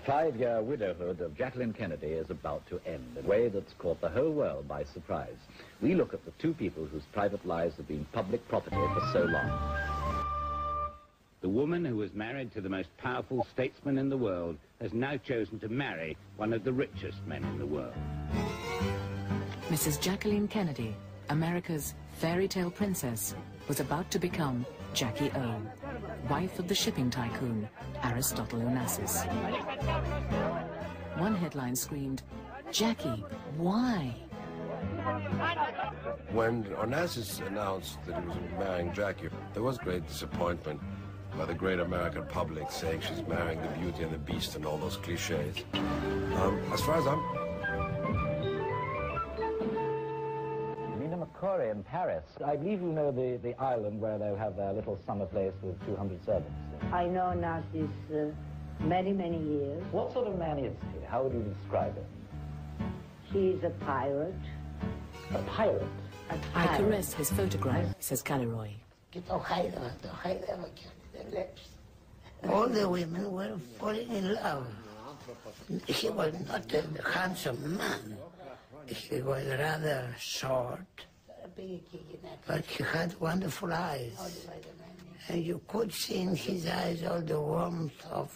5-year widowhood of Jacqueline Kennedy is about to end in a way that's caught the whole world by surprise. We look at the two people whose private lives have been public property for so long. The woman who was married to the most powerful statesman in the world has now chosen to marry one of the richest men in the world. Mrs. Jacqueline Kennedy, America's fairy tale princess, was about to become Jackie O, wife of the shipping tycoon, Aristotle Onassis. One headline screamed, "Jackie, why?" When Onassis announced that he was marrying Jackie, there was great disappointment by the great American public, saying she's marrying the Beauty and the Beast and all those cliches. As far as I'm... Corey in Paris. I believe you know the island where they have their little summer place with 200 servants. I know Ωνασης many, many years. What sort of man is he? How would you describe him? He's a pirate. A pirate? I caress his photograph, says Caleroy. All the women were falling in love. He was not a handsome man. He was rather short, but he had wonderful eyes. And you could see in his eyes all the warmth of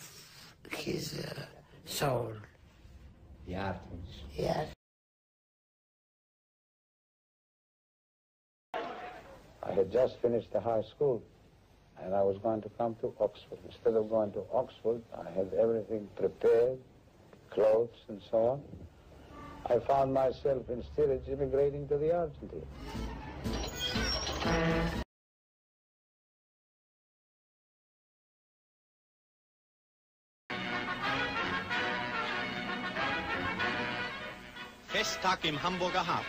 his soul. Yes. Yes. I had just finished the high school, and I was going to come to Oxford. Instead of going to Oxford, I had everything prepared, clothes and so on. I found myself in steerage immigrating to the Argentine. Festtag im Hamburger Hafen.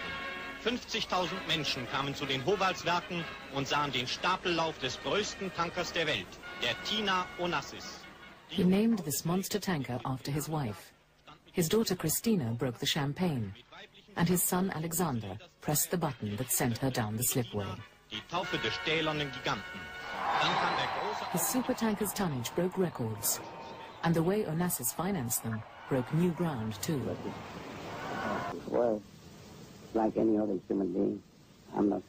50.000 Menschen kamen zu den Howaldswerken und sahen den Stapellauf des größten Tankers der Welt, der Tina Ωνасης. He named this monster tanker after his wife. His daughter Christina broke the champagne, and his son Alexander pressed the button that sent her down the slipway. Die Taufe des stählernen Giganten. Dann kam der große... His supertanker's tonnage broke records, and the way Onassis financed them broke new ground too. Well, like any other human being, I'm not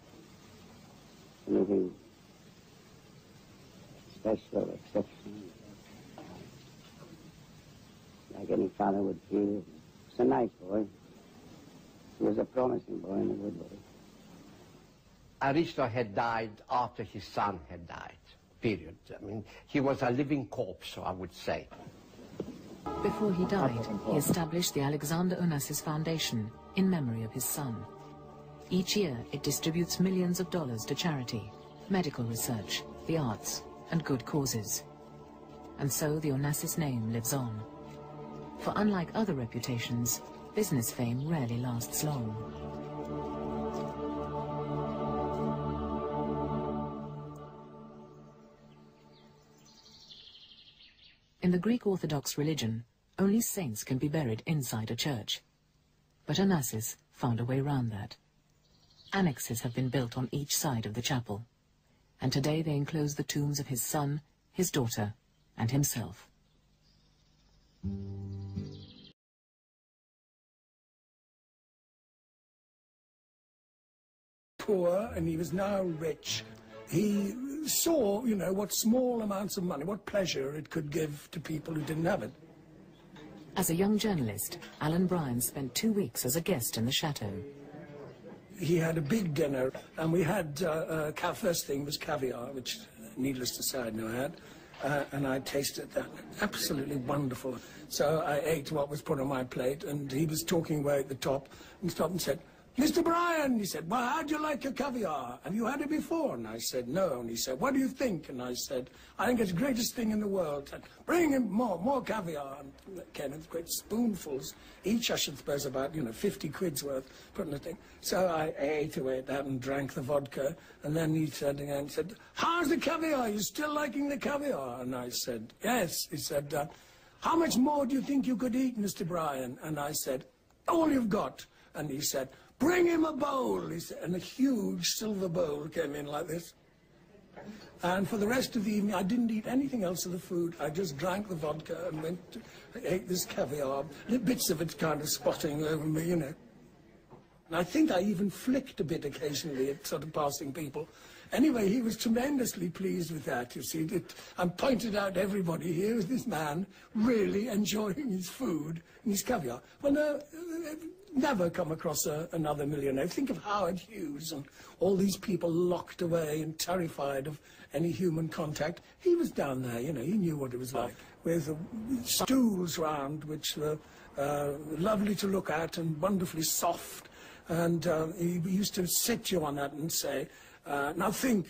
anything special or exceptional. Like any father would feel. He's a nice boy. He was a promising boy and a good boy. Aristo had died after his son had died, period. I mean, he was a living corpse, I would say. Before he died, he established the Alexander Onassis Foundation in memory of his son. Each year, it distributes millions of dollars to charity, medical research, the arts, and good causes. And so the Onassis name lives on. For unlike other reputations, business fame rarely lasts long. In the Greek Orthodox religion, only saints can be buried inside a church. But Onassis found a way round that. Annexes have been built on each side of the chapel, and today they enclose the tombs of his son, his daughter, and himself. Poor, and he was now rich. He saw, you know, what small amounts of money, what pleasure it could give to people who didn't have it. As a young journalist, Alan Bryan spent 2 weeks as a guest in the chateau. He had a big dinner, and we had, first thing was caviar, which, needless to say, I never had. And I tasted that. Absolutely wonderful. So I ate what was put on my plate, and he was talking away at the top, and stopped and said, "Mr. Bryan," he said, "well, how do you like your caviar? Have you had it before?" And I said, "No." And he said, "What do you think?" And I said, "I think it's the greatest thing in the world." And bring him more caviar. And came in great spoonfuls, each, I should suppose, about, 50 quid's worth, put in the thing. So I ate away at that and drank the vodka. And then he said again, "How's the caviar? Are you still liking the caviar?" And I said, "Yes." He said, "How much more do you think you could eat, Mr. Bryan?" And I said, "All you've got." And he said, "Bring him a bowl," he said, and a huge silver bowl came in like this. And for the rest of the evening, I didn't eat anything else of the food. I just drank the vodka and ate this caviar, bits of it kind of spotting over me, you know. And I think I even flicked a bit occasionally at sort of passing people. Anyway, he was tremendously pleased with that, you see. And pointed out to everybody, here is this man really enjoying his food and his caviar. Well, no, never come across another millionaire. Think of Howard Hughes and all these people locked away and terrified of any human contact. He was down there, you know, he knew what it was like, with stools round, which were lovely to look at and wonderfully soft. And he used to sit you on that and say, now think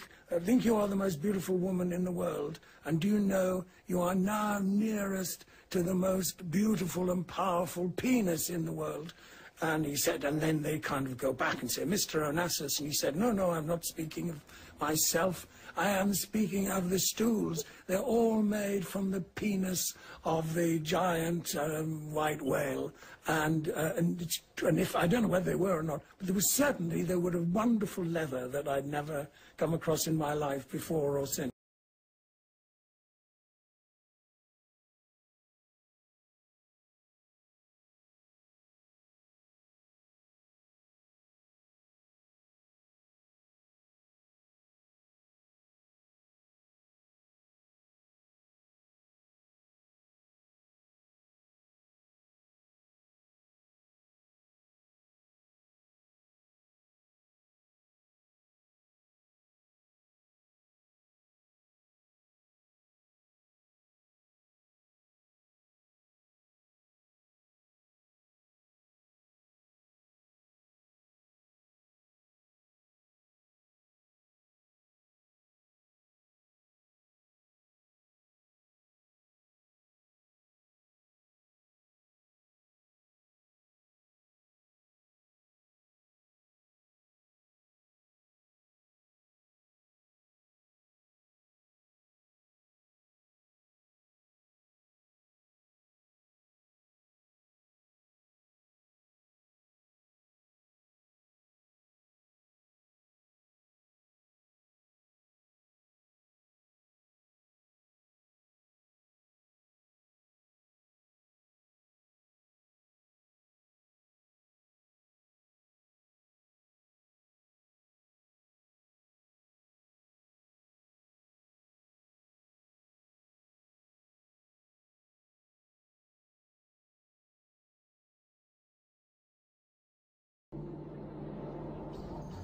you are the most beautiful woman in the world, and do you know you are now nearest to the most beautiful and powerful penis in the world? And he said, and then they kind of go back and say, Mr. Ωνασης, and he said, no, I'm not speaking of myself. I am speaking of the stools. They're all made from the penis of the giant white whale. And if I don't know whether they were or not, but they were of wonderful leather that I'd never come across in my life before or since.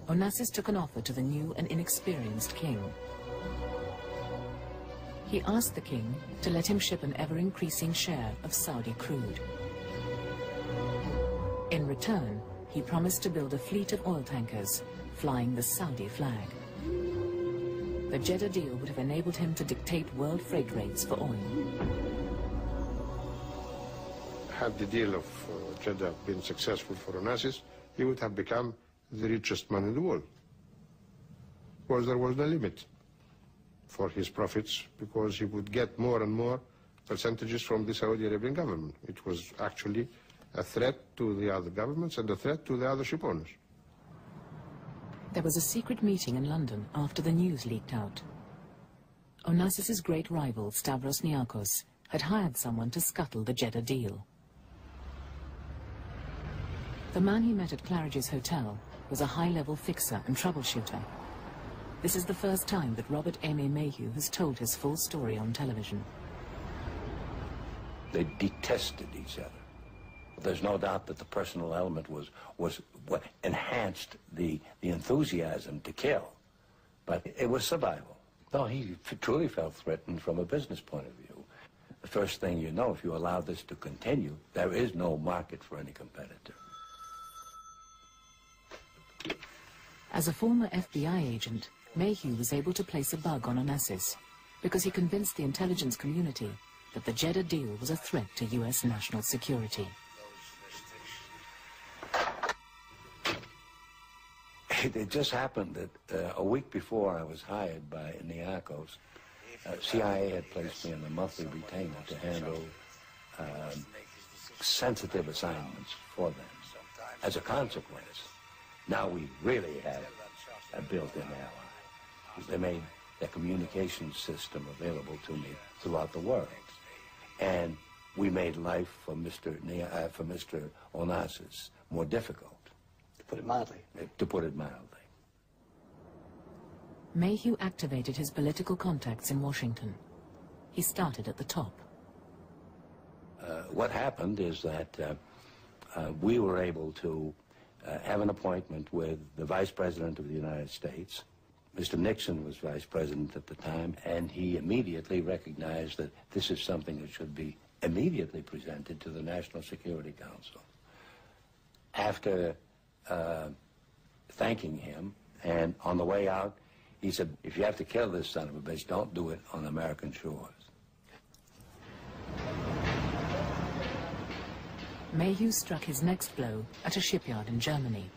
Ωνασης took an offer to the new and inexperienced king. He asked the king to let him ship an ever-increasing share of Saudi crude. In return, he promised to build a fleet of oil tankers flying the Saudi flag. The Jeddah deal would have enabled him to dictate world freight rates for oil. Had the deal of Jeddah been successful for Ωνασης, he would have become the richest man in the world. Because there was no limit for his profits, because he would get more and more percentages from the Saudi Arabian government. It was actually a threat to the other governments and a threat to the other ship owners. There was a secret meeting in London after the news leaked out. Ωνασis's great rival, Stavros Niarchos, had hired someone to scuttle the Jeddah deal. The man he met at Claridge's hotel was a high-level fixer and troubleshooter. This is the first time that Robert Aimé Mayhew has told his full story on television. They detested each other. There's no doubt that the personal element was what enhanced the enthusiasm to kill, but it was survival. No, he truly felt threatened from a business point of view. The first thing you know, if you allow this to continue, there is no market for any competitor. As a former FBI agent, Mayhew was able to place a bug on Ωνασης because he convinced the intelligence community that the Jeddah deal was a threat to U.S. national security. It just happened that a week before I was hired by Niarchos, CIA had placed me on a monthly retainer to handle sensitive assignments for them. As a consequence, now we really have a built-in ally. They made the communication system available to me throughout the world. And we made life for Mr. Ωνασης more difficult. To put it mildly. To put it mildly. Mayhew activated his political contacts in Washington. He started at the top. What happened is that we were able to have an appointment with the Vice President of the United States. Mr. Nixon was Vice President at the time, and he immediately recognized that this is something that should be immediately presented to the National Security Council. After thanking him, and on the way out, he said, if you have to kill this son of a bitch, don't do it on American shores. Mayhew struck his next blow at a shipyard in Germany.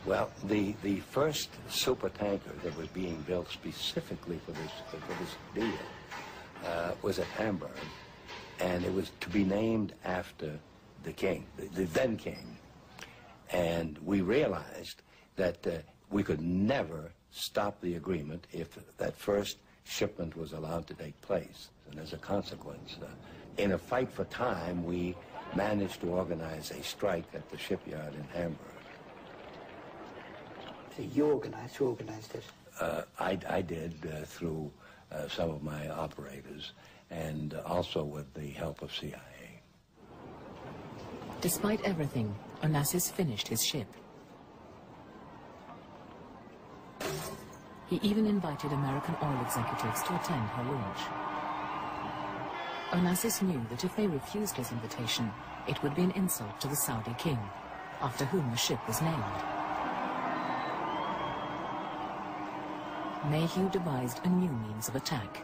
Well, the first supertanker that was being built specifically for this deal was at Hamburg, and it was to be named after the king, the then king. And we realized that we could never stop the agreement if that first shipment was allowed to take place. And as a consequence, in a fight for time, we managed to organize a strike at the shipyard in Hamburg. So you organized? Who organized it? I did through some of my operators, and also with the help of CIA. Despite everything, Ωνασης finished his ship. He even invited American oil executives to attend her launch. Ωνασης knew that if they refused his invitation, it would be an insult to the Saudi king, after whom the ship was named. Mayhew devised a new means of attack.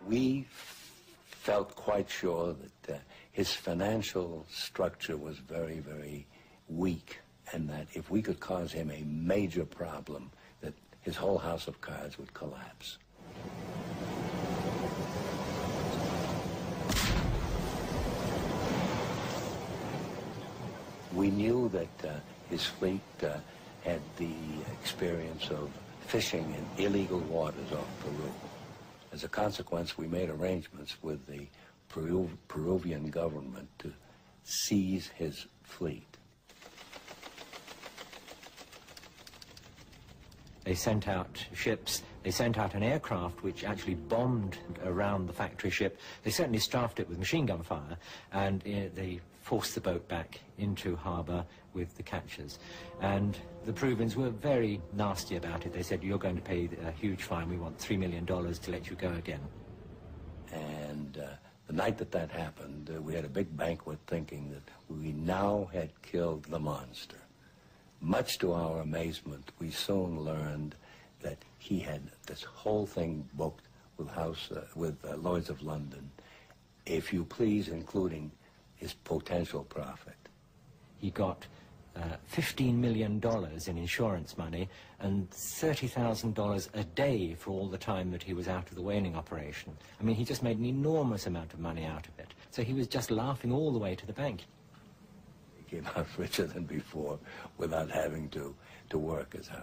We felt quite sure that his financial structure was very, very weak, and that if we could cause him a major problem, that his whole house of cards would collapse. We knew that his fleet had the experience of fishing in illegal waters off Peru. As a consequence, we made arrangements with the Peruvian government to seize his fleet. They sent out ships, they sent out an aircraft which actually bombed around the factory ship. They certainly strafed it with machine gun fire, and they forced the boat back into harbour with the catchers. And the Peruvians were very nasty about it. They said, you're going to pay a huge fine, we want $3 million to let you go again. And the night that happened, we had a big banquet thinking that we now had killed the monster. Much to our amazement, we soon learned that he had this whole thing booked with Lloyd's of London, if you please, including his potential profit. He got $15 million in insurance money and $30,000 a day for all the time that he was out of the whaling operation. I mean, he just made an enormous amount of money out of it. So he was just laughing all the way to the bank. He came out richer than before without having to work as hard.